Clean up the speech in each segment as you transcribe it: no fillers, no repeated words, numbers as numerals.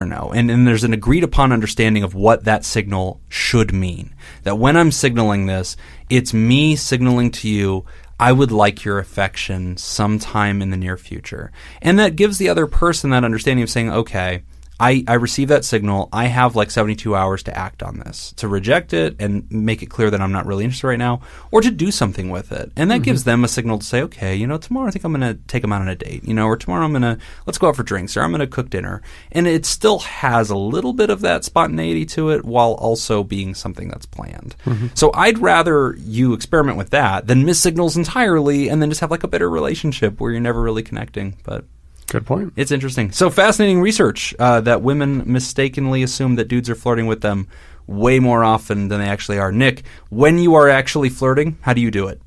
or no. And there's an agreed upon understanding of what that signal should mean. That when I'm signaling this, it's me signaling to you, I would like your affection sometime in the near future. And that gives the other person that understanding of saying, okay, I receive that signal. I have like 72 hours to act on this, to reject it and make it clear that I'm not really interested right now, or to do something with it. And that gives them a signal to say, okay, tomorrow I think I'm going to take them out on a date, or tomorrow let's go out for drinks, or I'm going to cook dinner. And it still has a little bit of that spontaneity to it while also being something that's planned. So I'd rather you experiment with that than miss signals entirely and then just have like a bitter relationship where you're never really connecting. But good point. It's interesting. So fascinating research that women mistakenly assume that dudes are flirting with them way more often than they actually are. Nick, when you are actually flirting, how do you do it?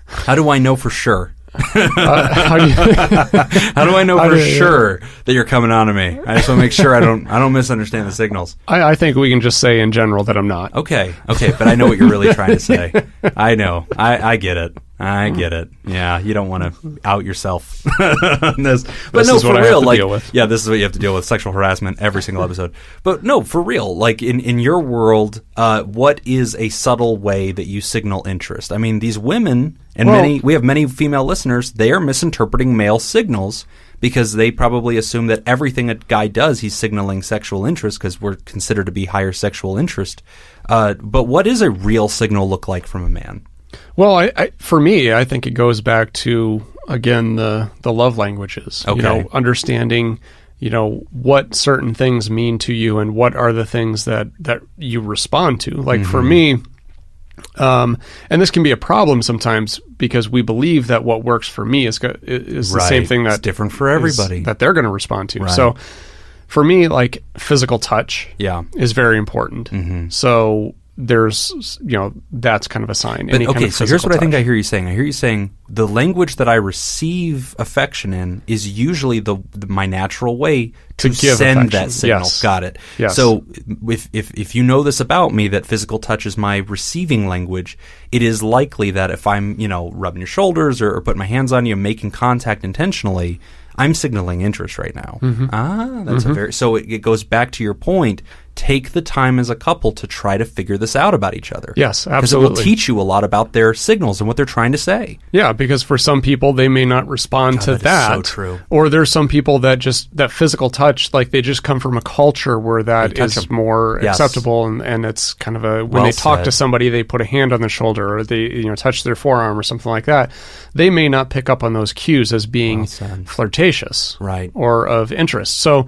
How do I know for sure? How do I know for sure that you're coming on to me? I just want to make sure I don't misunderstand the signals. I think we can just say in general that I'm not. Okay, but I know what you're really trying to say. I know. I get it. I get it. Yeah, you don't want to out yourself on this. But no, for real, yeah, this is what you have to deal with, sexual harassment every single episode. But no, for real, like in your world, what is a subtle way that you signal interest? I mean, these women, and we have many female listeners, they are misinterpreting male signals because they probably assume that everything a guy does, he's signaling sexual interest because we're considered to be higher sexual interest. But what does a real signal look like from a man? Well, for me, I think it goes back to, again, the love languages. Okay. Understanding, what certain things mean to you and what are the things that you respond to. Like for me, and this can be a problem sometimes because we believe that what works for me is the same thing that's different for everybody that they're going to respond to. Right. So for me, like physical touch is very important. So there's, that's kind of a sign. But, so here's what I think I hear you saying. I hear you saying the language that I receive affection in is usually my natural way to give send affection. That signal. Yes. Got it. Yes. So if you know this about me, that physical touch is my receiving language, it is likely that if I'm, rubbing your shoulders or putting my hands on you and making contact intentionally, I'm signaling interest right now. That's so it goes back to your point. Take the time as a couple to try to figure this out about each other. Yes, absolutely. Because it will teach you a lot about their signals and what they're trying to say. Yeah, because for some people, they may not respond to that. Is so true. Or there's some people that physical touch, like they just come from a culture where that is more acceptable, and it's kind of when they talk to somebody, they put a hand on their shoulder or they touch their forearm or something like that. They may not pick up on those cues as being flirtatious, right, or of interest. So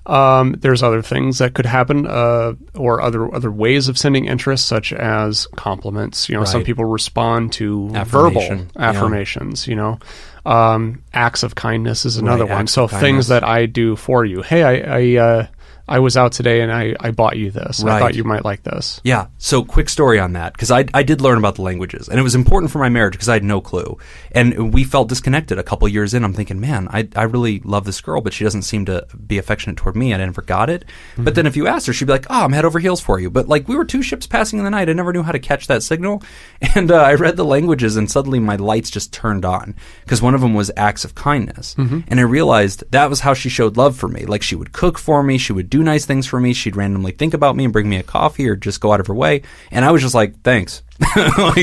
there's other things that could happen, or other ways of sending interest, such as compliments. Some people respond to verbal affirmations. Acts of kindness is another one. So things that I do for you. Hey, I was out today and I bought you this. Right. I thought you might like this. Yeah. So quick story on that, because I did learn about the languages, and it was important for my marriage because I had no clue. And we felt disconnected a couple years in. I'm thinking, man, I really love this girl, but she doesn't seem to be affectionate toward me. I never got it. But then if you asked her, she'd be like, oh, I'm head over heels for you. But like we were two ships passing in the night. I never knew how to catch that signal. And I read the languages, and suddenly my lights just turned on, because one of them was acts of kindness. And I realized that was how she showed love for me. Like she would cook for me. She would do nice things for me. She'd randomly think about me and bring me a coffee or just go out of her way. And I was just like, thanks.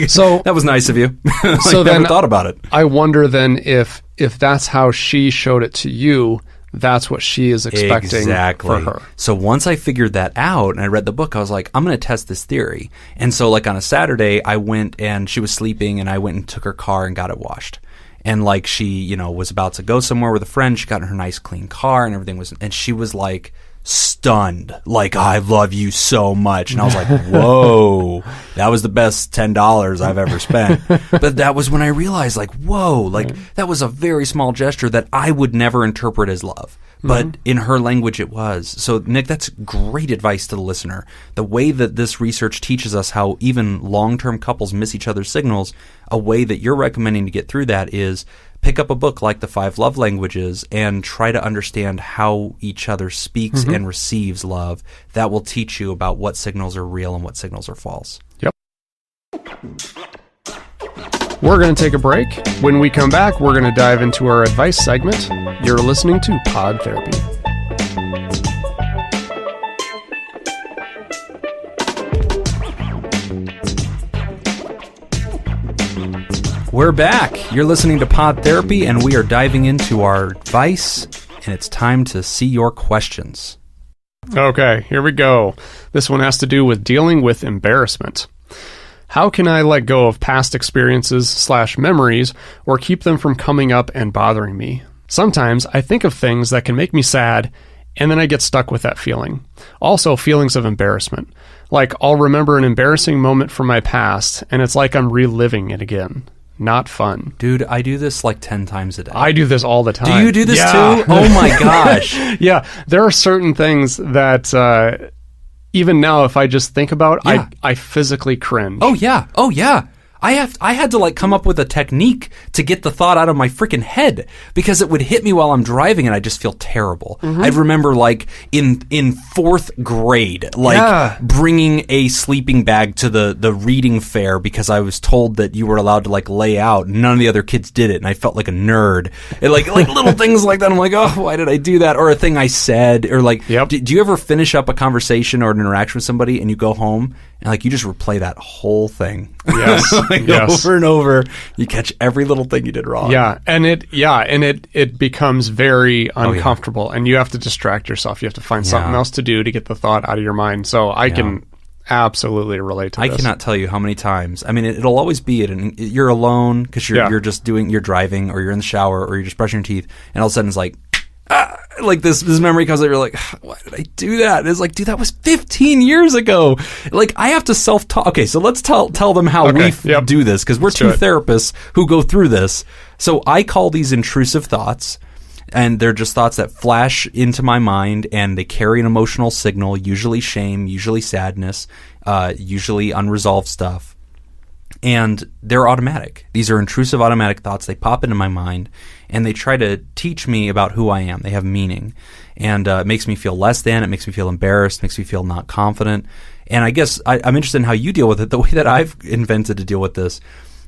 So that was nice of you. So never thought about it. I wonder then if that's how she showed it to you, that's what she is expecting for her. So once I figured that out and I read the book, I was like, I'm going to test this theory. And so like on a Saturday, I went and she was sleeping and I went and took her car and got it washed. And like she, was about to go somewhere with a friend. She got in her nice clean car and everything was, and she was like stunned, like, I love you so much. And I was like, whoa, that was the best $10 I've ever spent. But that was when I realized, like, whoa, like that was a very small gesture that I would never interpret as love. But in her language, it was. So, Nick, that's great advice to the listener. The way that this research teaches us how even long-term couples miss each other's signals, a way that you're recommending to get through that is pick up a book like The 5 Love Languages and try to understand how each other speaks and receives love. That will teach you about what signals are real and what signals are false. Yep. We're going to take a break. When we come back, we're going to dive into our advice segment. You're listening to Pod Therapy. We're back. You're listening to Pod Therapy, and we are diving into our advice, and it's time to see your questions. Okay, here we go. This one has to do with dealing with embarrassment. How can I let go of past experiences / memories or keep them from coming up and bothering me? Sometimes I think of things that can make me sad, and then I get stuck with that feeling. Also, feelings of embarrassment. Like, I'll remember an embarrassing moment from my past, and it's like I'm reliving it again. Not fun. Dude, I do this like 10 times a day. I do this all the time. Do you do this too? Oh my gosh. Yeah, there are certain things that even now, if I just think about, I physically cringe. Oh yeah. I had to like come up with a technique to get the thought out of my freaking head because it would hit me while I'm driving and I just feel terrible. I remember like in fourth grade, like bringing a sleeping bag to the reading fair because I was told that you were allowed to like lay out. None of the other kids did it, and I felt like a nerd. And like little things like that. I'm like, oh, why did I do that? Or a thing I said, or like, do you ever finish up a conversation or an interaction with somebody and you go home and like you just replay that whole thing? Yes. Over and over, you catch every little thing you did wrong. And it becomes very uncomfortable, and you have to distract yourself. You have to find something else to do to get the thought out of your mind. So I can absolutely relate to this. I cannot tell you how many times. I mean, it'll always be you're alone because you're just you're driving, or you're in the shower, or you're just brushing your teeth, and all of a sudden it's like, like this memory comes up. You're like, why did I do that? And it's like, dude, that was 15 years ago. Like, I have to self-talk. Okay, so let's tell them how we do this, because we're two therapists who go through this. So I call these intrusive thoughts, and they're just thoughts that flash into my mind, and they carry an emotional signal, usually shame, usually sadness, usually unresolved stuff. And they're automatic. These are intrusive automatic thoughts. They pop into my mind, and they try to teach me about who I am. They have meaning. And it makes me feel less than. It makes me feel embarrassed. Makes me feel not confident. And I guess I'm interested in how you deal with it. The way that I've invented to deal with this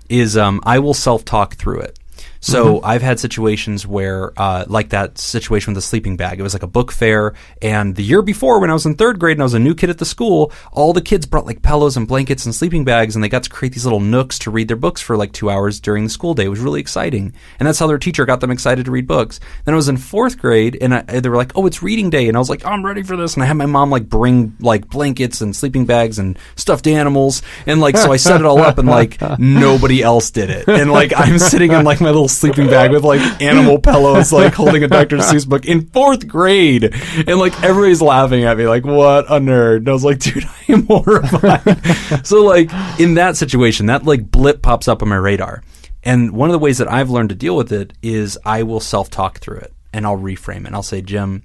is I will self-talk through it. So I've had situations where, like that situation with the sleeping bag, it was like a book fair, and the year before when I was in third grade and I was a new kid at the school, all the kids brought like pillows and blankets and sleeping bags, and they got to create these little nooks to read their books for like 2 hours during the school day. It was really exciting. And that's how their teacher got them excited to read books. Then I was in fourth grade, and they were like, oh, it's reading day. And I was like, oh, I'm ready for this. And I had my mom like bring like blankets and sleeping bags and stuffed animals. And like, so I set it all up, and like nobody else did it. And like, I'm sitting in like my little sleeping bag with like animal pillows, like holding a Dr. Seuss book in fourth grade, and like everybody's laughing at me like, what a nerd. And I was like, dude, I am horrified. So like in that situation, that like blip pops up on my radar, and one of the ways that I've learned to deal with it is I will self-talk through it, and I'll reframe it. I'll say, Jim,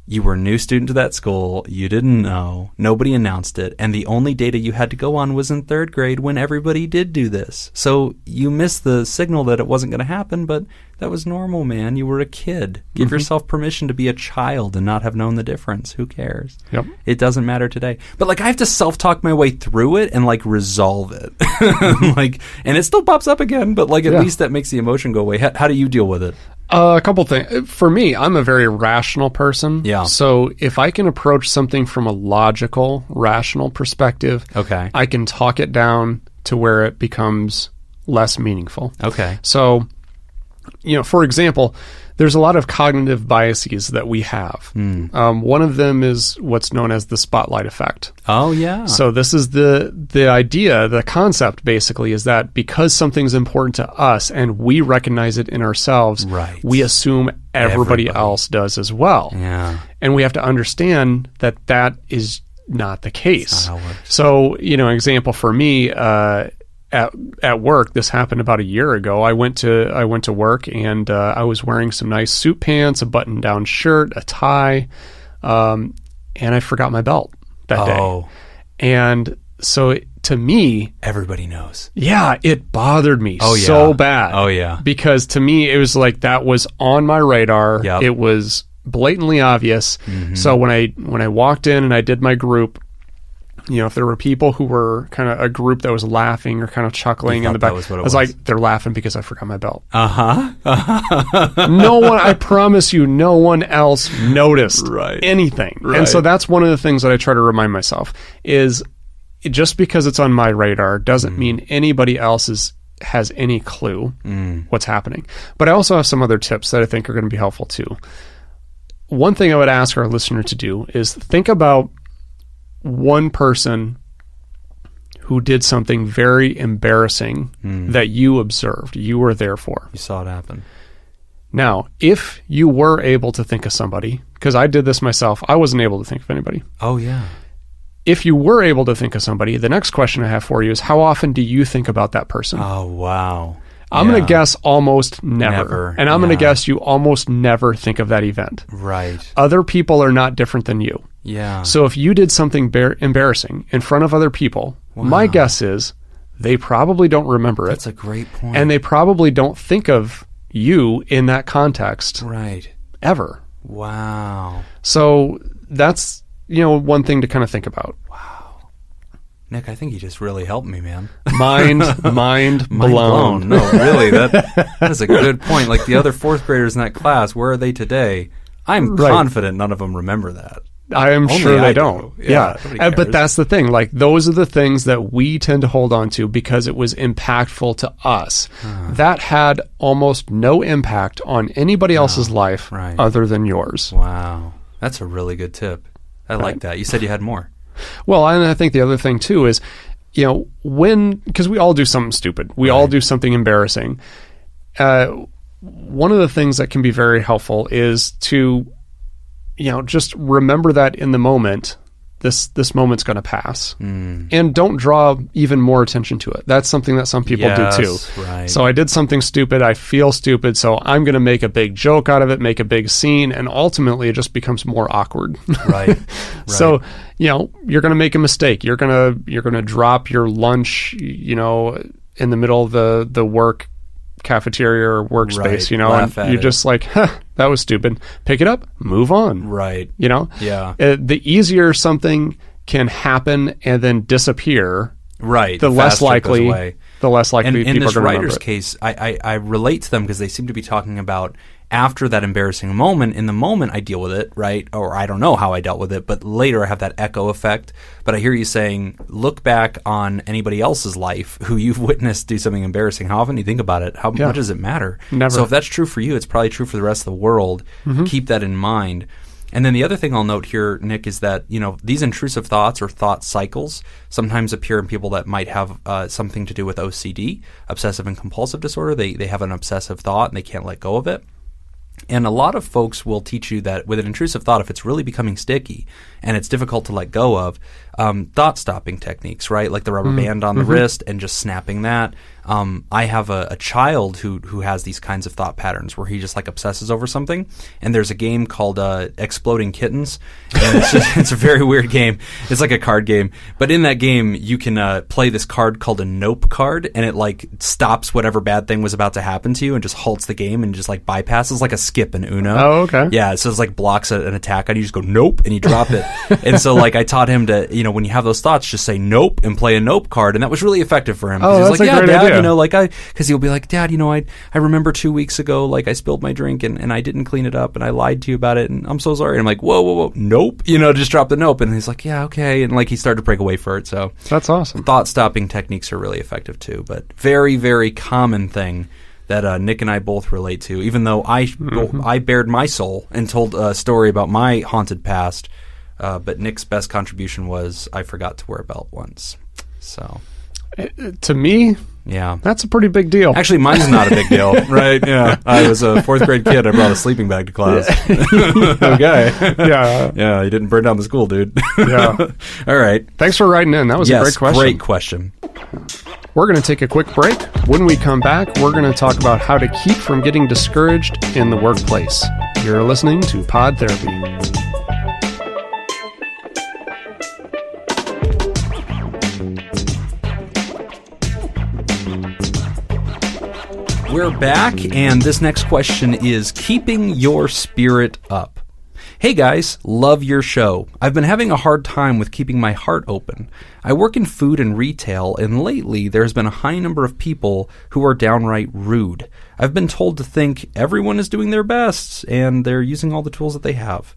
you were a new student to that school. You didn't know. Nobody announced it. And the only data you had to go on was in third grade when everybody did do this. So you missed the signal that it wasn't going to happen, but that was normal, man. You were a kid. Give yourself permission to be a child and not have known the difference. Who cares? Yep. It doesn't matter today. But like I have to self-talk my way through it and like resolve it. Like, and it still pops up again, but like at least that makes the emotion go away. How do you deal with it? A couple things. For me, I'm a very rational person. Yeah. So if I can approach something from a logical, rational perspective, I can talk it down to where it becomes less meaningful. Okay. So, you know, for example, there's a lot of cognitive biases that we have. One of them is what's known as the spotlight effect. Oh, yeah. So this is the idea, the concept basically is that because something's important to us and we recognize it in ourselves, we assume everybody else does as well. Yeah. And we have to understand that that is not the case. That's not how it works. So, you know, example for me, at work, this happened about a year ago. I went to work, and I was wearing some nice suit pants, a button-down shirt, a tie, and I forgot my belt that day. And so to me, everybody knows. Yeah, it bothered me so bad. Oh yeah, because to me it was like that was on my radar. Yep. It was blatantly obvious. So when I walked in and I did my group, if there were people who were kind of a group that was laughing or kind of chuckling in the back, I was like, they're laughing because I forgot my belt. No one, I promise you, no one else noticed anything. Right. And so that's one of the things that I try to remind myself is just because it's on my radar doesn't mean anybody else has any clue what's happening. But I also have some other tips that I think are going to be helpful too. One thing I would ask our listener to do is think about one person who did something very embarrassing that you observed, you were there for. You saw it happen. Now, if you were able to think of somebody, because I did this myself, I wasn't able to think of anybody. Oh, yeah. If you were able to think of somebody, the next question I have for you is how often do you think about that person? Oh, wow. I'm going to guess almost never. And I'm going to guess you almost never think of that event. Right. Other people are not different than you. Yeah. So if you did something embarrassing in front of other people, my guess is they probably don't remember it. That's a great point. And they probably don't think of you in that context. Right. Ever. Wow. So that's, one thing to kind of think about. Wow. Nick, I think you just really helped me, man. Mind blown. No, really, that is a good point. Like the other fourth graders in that class, where are they today? I'm confident none of them remember that. I am Only sure I they don't. Yeah. But that's the thing. Like, those are the things that we tend to hold on to because it was impactful to us. That had almost no impact on anybody else's life other than yours. Wow. That's a really good tip. I like that. You said you had more. Well, and I think the other thing, too, is, because we all do something stupid. We all do something embarrassing. One of the things that can be very helpful is to just remember that in the moment, this moment's going to pass. And don't draw even more attention to it. That's something that some people do too. Right. So I did something stupid. I feel stupid. So I'm going to make a big joke out of it, make a big scene. And ultimately it just becomes more awkward. Right. So, you're going to make a mistake. You're going to drop your lunch, in the middle of the work cafeteria or workspace, and you're just like, that was stupid. Pick it up, move on. Right. Yeah. The easier something can happen and then disappear, the less likely people are going to remember it. In this writer's case, I relate to them because they seem to be talking about after that embarrassing moment. In the moment, I deal with it, right? Or I don't know how I dealt with it, but later I have that echo effect. But I hear you saying, look back on anybody else's life who you've witnessed do something embarrassing. How often do you think about it? How much does it matter? Never. So if that's true for you, it's probably true for the rest of the world. Keep that in mind. And then the other thing I'll note here, Nick, is that, these intrusive thoughts or thought cycles sometimes appear in people that might have something to do with OCD, obsessive and compulsive disorder. They have an obsessive thought and they can't let go of it. And a lot of folks will teach you that with an intrusive thought, if it's really becoming sticky and it's difficult to let go of, thought stopping techniques, right? Like the rubber band on the wrist and just snapping that. I have a child who has these kinds of thought patterns where he just like obsesses over something. And there's a game called Exploding Kittens. And it's a very weird game. It's like a card game. But in that game, you can play this card called a Nope card, and it like stops whatever bad thing was about to happen to you and just halts the game and just like bypasses, like a skip in Uno. Oh, okay. Yeah, so it's like blocks an attack on you. You just go nope and you drop it. And so like I taught him to, when you have those thoughts, just say nope and play a nope card, and that was really effective for him. Oh, that's like, a great idea. Because he'll be like, Dad, I remember 2 weeks ago, like I spilled my drink and I didn't clean it up and I lied to you about it and I'm so sorry. And I'm like, whoa, nope. Just drop the nope. And he's like, yeah, okay. And like he started to break away for it. So that's awesome. Thought stopping techniques are really effective too, but very, very common thing that Nick and I both relate to, even though I bared my soul and told a story about my haunted past. But Nick's best contribution was I forgot to wear a belt once. So to me, yeah, that's a pretty big deal. Actually, mine's not a big deal, right? Yeah, I was a fourth grade kid. I brought a sleeping bag to class. Okay. Yeah, you didn't burn down the school, dude. Yeah. All right. Thanks for writing in. That was a great question. Great question. We're going to take a quick break. When we come back, we're going to talk about how to keep from getting discouraged in the workplace. You're listening to Pod Therapy. We're back, and this next question is keeping your spirit up. Hey guys, love your show. I've been having a hard time with keeping my heart open. I work in food and retail, and lately there's been a high number of people who are downright rude. I've been told to think everyone is doing their best, and they're using all the tools that they have.